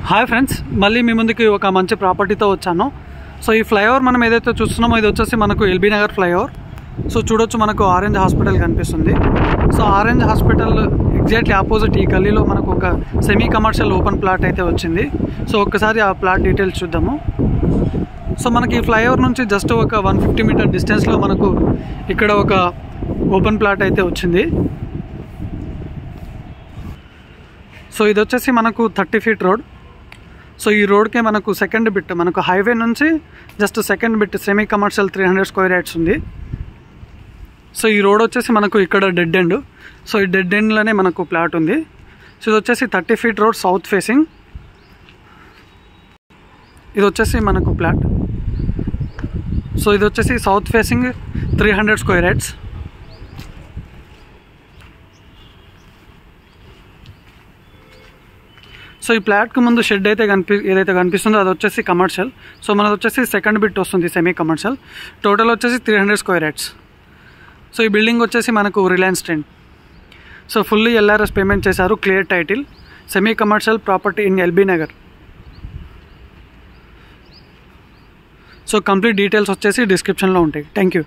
Hi friends, మళ్ళీ మీ ముందుకి ఒక మంచి ప్రాపర్టీతో వచ్చాను. సో ఈ ఫ్లైఓవర్ మనం ఏదైతే చూస్తున్నామో ఇది వచ్చేసి మనకు ఎల్బీ నగర్ ఫ్లైఓవర్. సో చూడొచ్చు, మనకు ఆరెంజ్ హాస్పిటల్ కనిపిస్తుంది. So orange hospital exactly opposite ఈ గల్లీలో మనకు ఒక సెమీ కమర్షియల్ ఓపెన్ ప్లాట్ అయితే వచ్చింది. సో ఒక్కసారి ఆ ప్లాట్ డీటెయిల్స్ చూద్దాము. సో మనకి ఈ ఫ్లైఓవర్ నుంచి జస్ట్ ఒక 150 మీటర్ డిస్టెన్స్లో మనకు ఇక్కడ ఒక ఓపెన్ ప్లాట్ అయితే వచ్చింది. సో ఇది వచ్చేసి మనకు 30 ఫీట్ రోడ్. సో ఈ రోడ్కే మనకు సెకండ్ బిట్, మనకు హైవే నుంచి just second bit semi commercial 300 square yards ఉంది. సో ఈ రోడ్ వచ్చేసి మనకు ఇక్కడ డెడ్ ఎండ్. సో ఈ డెడ్ ఎండ్లోనే మనకు ప్లాట్ ఉంది. సో ఇది వచ్చేసి 30 ఫీట్ రోడ్ సౌత్ ఫేసింగ్. ఇది వచ్చేసి మనకు ప్లాట్. సో ఇది వచ్చేసి south facing 300 square yards. So ఈ ప్లాట్కి ముందు షెడ్ అయితే ఏదైతే కనిపిస్తుందో అది వచ్చేసి కమర్షియల్. సో మనది వచ్చేసి సెకండ్ బిట్ వస్తుంది సెమీ కమర్షియల్. టోటల్ వచ్చేసి 300 స్క్వేర్ యార్డ్స్. సో ఈ బిల్డింగ్ వచ్చేసి మనకు Reliance Trend. So fully LRS payment చేశారు, clear title, semi commercial property in LB Nagar. So complete details వచ్చేసి డిస్క్రిప్షన్లో ఉంటాయి. Thank you.